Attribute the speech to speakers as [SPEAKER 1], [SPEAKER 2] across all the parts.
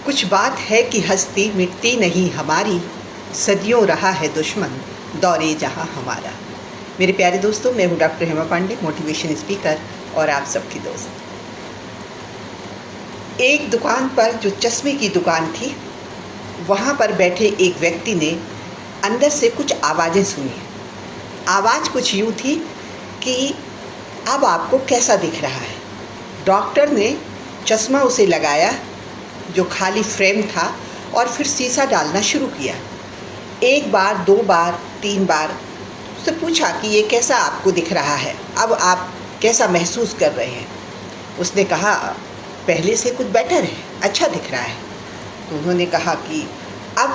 [SPEAKER 1] कुछ बात है कि हस्ती मिटती नहीं हमारी, सदियों रहा है दुश्मन दौरे जहां हमारा। मेरे प्यारे दोस्तों, मैं हूँ doctor Hema Pande, motivation speaker और आप सबकी दोस्त। एक दुकान पर, जो चश्मे की दुकान थी, वहाँ पर बैठे एक व्यक्ति ने अंदर से कुछ आवाज़ें सुनी। आवाज़ कुछ यूँ थी कि अब आपको कैसा दिख रहा है। डॉक्टर ने चश्मा उसे लगाया जो खाली फ्रेम था और फिर शीशा डालना शुरू किया। एक बार, दो बार, तीन बार उससे पूछा कि ये कैसा आपको दिख रहा है, अब आप कैसा महसूस कर रहे हैं। उसने कहा पहले से कुछ बेटर है, अच्छा दिख रहा है। तो उन्होंने कहा कि अब,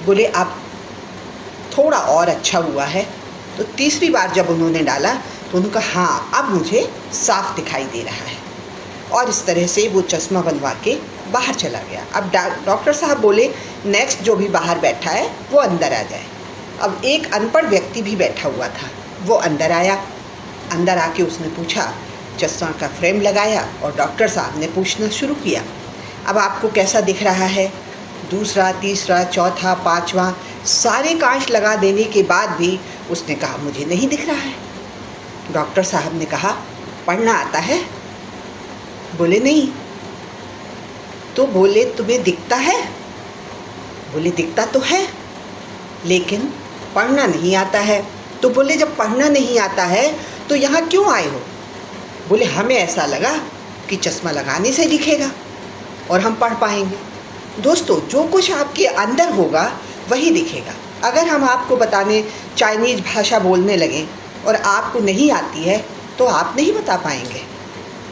[SPEAKER 1] बोले अब थोड़ा और अच्छा हुआ है। तो तीसरी बार जब उन्होंने डाला तो उन्होंने कहा हाँ, अब मुझे साफ दिखाई दे रहा है। और इस तरह से वो चश्मा बनवा के बाहर चला गया। अब डॉक्टर साहब बोले नेक्स्ट जो भी बाहर बैठा है वो अंदर आ जाए। अब एक अनपढ़ व्यक्ति भी बैठा हुआ था, वो अंदर आया। अंदर आके उसने पूछा, चश्मा का फ्रेम लगाया और डॉक्टर साहब ने पूछना शुरू किया, अब आपको कैसा दिख रहा है। दूसरा, तीसरा, चौथा, पाँचवा, सारे कांच लगा देने के बाद भी उसने कहा मुझे नहीं दिख रहा है। डॉक्टर साहब ने कहा पढ़ना आता है? बोले नहीं। तो बोले तुम्हें दिखता है? बोले दिखता तो है, लेकिन पढ़ना नहीं आता है। तो बोले जब पढ़ना नहीं आता है तो यहाँ क्यों आए हो? बोले हमें ऐसा लगा कि चश्मा लगाने से दिखेगा और हम पढ़ पाएंगे। दोस्तों, जो कुछ आपके अंदर होगा वही दिखेगा। अगर हम आपको बताने चाइनीज़ भाषा बोलने लगें और आपको नहीं आती है तो आप नहीं बता पाएंगे।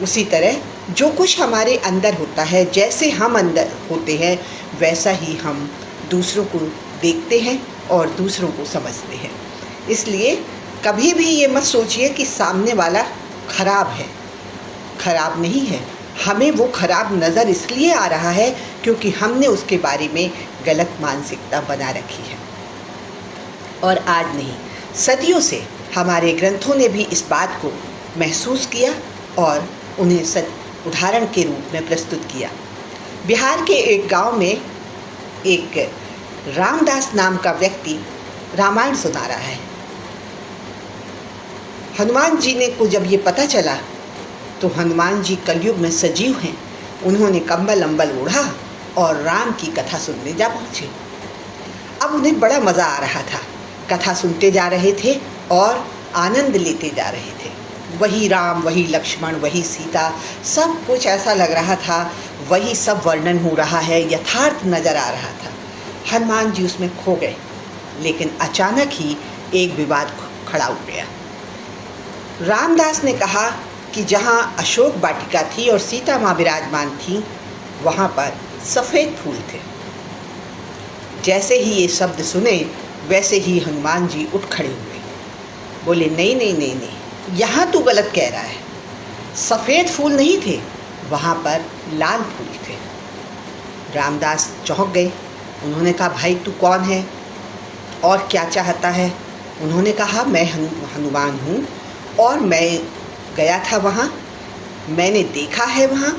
[SPEAKER 1] उसी तरह जो कुछ हमारे अंदर होता है, जैसे हम अंदर होते हैं वैसा ही हम दूसरों को देखते हैं और दूसरों को समझते हैं। इसलिए कभी भी ये मत सोचिए कि सामने वाला खराब है। खराब नहीं है, हमें वो खराब नज़र इसलिए आ रहा है क्योंकि हमने उसके बारे में गलत मानसिकता बना रखी है। और आज नहीं, सदियों से हमारे ग्रंथों ने भी इस बात को महसूस किया और उन्हें उदाहरण के रूप में प्रस्तुत किया। बिहार के एक गांव में एक रामदास नाम का व्यक्ति रामायण सुना रहा है। हनुमान जी ने को जब ये पता चला तो हनुमान जी कलयुग में सजीव हैं। उन्होंने कंबल अंबल ओढ़ा और राम की कथा सुनने जा पहुँचे। अब उन्हें बड़ा मज़ा आ रहा था, कथा सुनते जा रहे थे और आनंद लेते जा रहे थे। वही राम, वही लक्ष्मण, वही सीता, सब कुछ ऐसा लग रहा था, वही सब वर्णन हो रहा है, यथार्थ नज़र आ रहा था। हनुमान जी उसमें खो गए, लेकिन अचानक ही एक विवाद खड़ा हो गया। रामदास ने कहा कि जहाँ अशोक वाटिका थी और सीता माँ विराजमान थी, वहाँ पर सफ़ेद फूल थे। जैसे ही ये शब्द सुने वैसे ही हनुमान जी उठ खड़े हुए। बोले नहीं नहीं नहीं नहीं, यहाँ तू गलत कह रहा है। सफ़ेद फूल नहीं थे, वहाँ पर लाल फूल थे। रामदास चौंक गए। उन्होंने कहा भाई तू कौन है और क्या चाहता है? उन्होंने कहा मैं हनुमान हूँ और मैं गया था वहाँ, मैंने देखा है वहाँ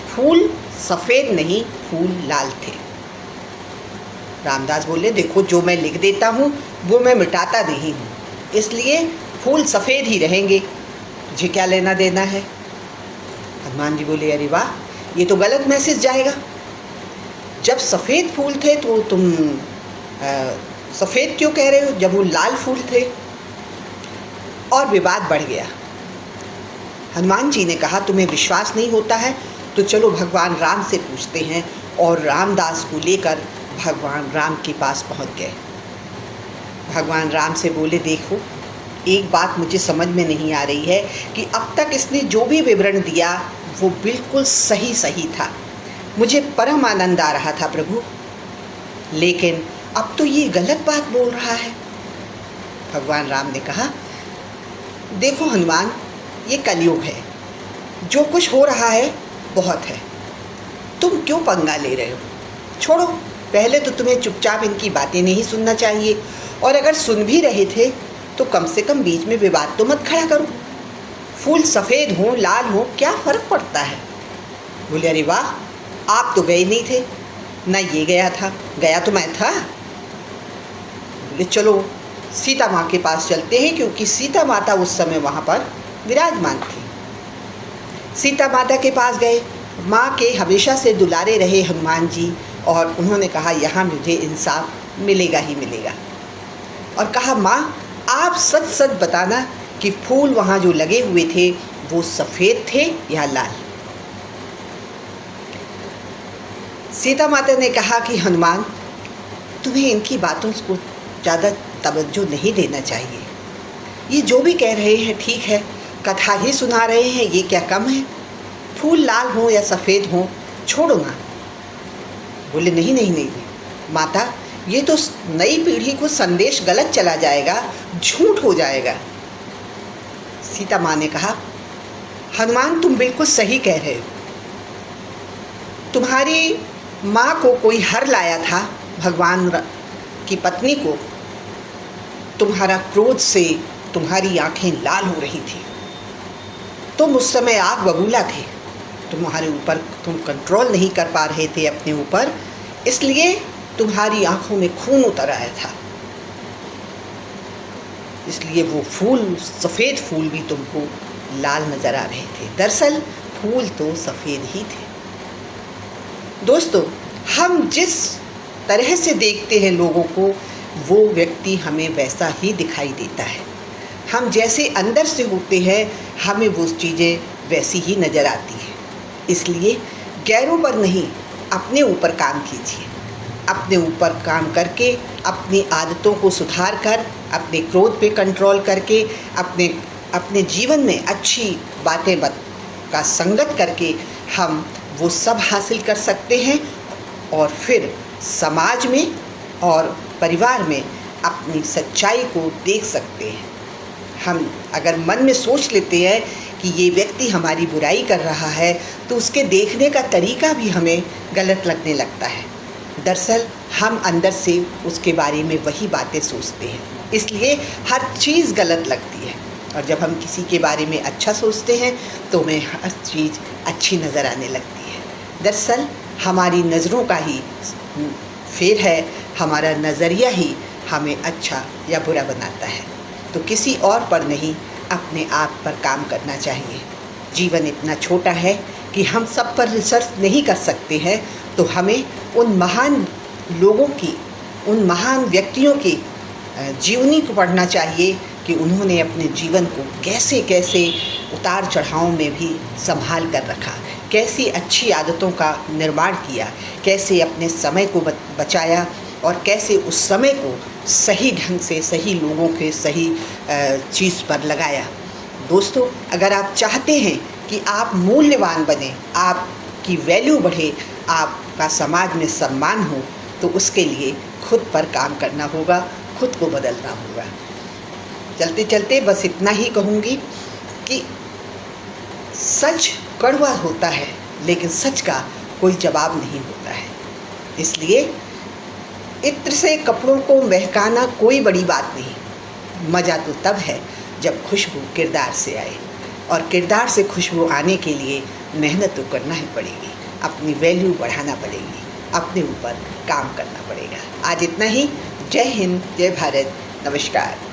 [SPEAKER 1] फूल सफ़ेद नहीं, फूल लाल थे। रामदास बोले देखो, जो मैं लिख देता हूँ वो मैं मिटाता नहीं हूँ, इसलिए फूल सफ़ेद ही रहेंगे, तुझे क्या लेना देना है। हनुमान जी बोले अरे वाह, ये तो गलत मैसेज जाएगा। जब सफ़ेद फूल थे तो तुम सफ़ेद क्यों कह रहे हो जब वो लाल फूल थे? और विवाद बढ़ गया। हनुमान जी ने कहा तुम्हें विश्वास नहीं होता है तो चलो भगवान राम से पूछते हैं, और रामदास को लेकर भगवान राम के पास पहुंच गए। भगवान राम से बोले देखो, एक बात मुझे समझ में नहीं आ रही है कि अब तक इसने जो भी विवरण दिया वो बिल्कुल सही सही था, मुझे परम आनंद आ रहा था प्रभु, लेकिन अब तो ये गलत बात बोल रहा है। भगवान राम ने कहा देखो हनुमान, ये कलयुग है, जो कुछ हो रहा है बहुत है, तुम क्यों पंगा ले रहे हो? छोड़ो, पहले तो तुम्हें चुपचाप इनकी बातें नहीं सुनना चाहिए, और अगर सुन भी रहे थे तो कम से कम बीच में विवाद तो मत खड़ा करो। फूल सफ़ेद हो लाल हो क्या फ़र्क पड़ता है? बोले अरे वाह, आप तो गए नहीं थे, ना ये गया था, गया तो मैं था। बोले चलो सीता माँ के पास चलते हैं, क्योंकि सीता माता उस समय वहाँ पर विराजमान थी। सीता माता के पास गए, माँ के हमेशा से दुलारे रहे हनुमान जी, और उन्होंने कहा यहाँ मुझे इंसाफ मिलेगा ही मिलेगा। और कहा माँ आप सच सच बताना कि फूल वहाँ जो लगे हुए थे वो सफ़ेद थे या लाल। सीता माता ने कहा कि हनुमान तुम्हें इनकी बातों को ज़्यादा तवज्जो नहीं देना चाहिए, ये जो भी कह रहे हैं ठीक है, कथा ही सुना रहे हैं, ये क्या कम है, फूल लाल हो या सफ़ेद हो छोड़ो ना। बोले नहीं नहीं नहीं नहीं माता, ये तो नई पीढ़ी को संदेश गलत चला जाएगा, झूठ हो जाएगा। सीता माँ ने कहा हनुमान तुम बिल्कुल सही कह रहे हो, तुम्हारी माँ को कोई हर लाया था, भगवान की पत्नी को, तुम्हारा क्रोध से तुम्हारी आंखें लाल हो रही थी, तुम उस समय आग बबूला थे, तुम्हारे ऊपर तुम कंट्रोल नहीं कर पा रहे थे अपने ऊपर, इसलिए तुम्हारी आंखों में खून उतर आया था, इसलिए वो फूल सफ़ेद फूल भी तुमको लाल नज़र आ रहे थे। दरअसल फूल तो सफ़ेद ही थे। दोस्तों, हम जिस तरह से देखते हैं लोगों को, वो व्यक्ति हमें वैसा ही दिखाई देता है। हम जैसे अंदर से होते हैं, हमें वो चीज़ें वैसी ही नज़र आती हैं। इसलिए गैरों पर नहीं, अपने ऊपर काम कीजिए। अपने ऊपर काम करके, अपनी आदतों को सुधार कर, अपने क्रोध पे कंट्रोल करके, अपने जीवन में अच्छी बातें का संगत करके हम वो सब हासिल कर सकते हैं, और फिर समाज में और परिवार में अपनी सच्चाई को देख सकते हैं। हम अगर मन में सोच लेते हैं कि ये व्यक्ति हमारी बुराई कर रहा है, तो उसके देखने का तरीका भी हमें गलत लगने लगता है। दरअसल हम अंदर से उसके बारे में वही बातें सोचते हैं, इसलिए हर चीज़ गलत लगती है। और जब हम किसी के बारे में अच्छा सोचते हैं तो हमें हर चीज़ अच्छी नज़र आने लगती है। दरअसल हमारी नज़रों का ही फेर है, हमारा नज़रिया ही हमें अच्छा या बुरा बनाता है। तो किसी और पर नहीं, अपने आप पर काम करना चाहिए। जीवन इतना छोटा है कि हम सब पर रिसर्च नहीं कर सकते हैं, तो हमें उन महान लोगों की, उन महान व्यक्तियों की जीवनी को पढ़ना चाहिए कि उन्होंने अपने जीवन को कैसे कैसे उतार चढ़ाव में भी संभाल कर रखा, कैसी अच्छी आदतों का निर्माण किया, कैसे अपने समय को बचाया, और कैसे उस समय को सही ढंग से सही लोगों के सही चीज़ पर लगाया। दोस्तों, अगर आप चाहते हैं कि आप मूल्यवान बने, आपकी वैल्यू बढ़े, आपका समाज में सम्मान हो, तो उसके लिए खुद पर काम करना होगा, खुद को बदलना होगा। चलते चलते बस इतना ही कहूँगी कि सच कड़वा होता है, लेकिन सच का कोई जवाब नहीं होता है। इसलिए इत्र से कपड़ों को महकाना कोई बड़ी बात नहीं, मज़ा तो तब है जब खुशबू किरदार से आए, और किरदार से खुशबू आने के लिए मेहनत तो करना ही पड़ेगी, अपनी वैल्यू बढ़ाना पड़ेगी, अपने ऊपर काम करना पड़ेगा। आज इतना ही। जय हिंद, जय भारत, नमस्कार।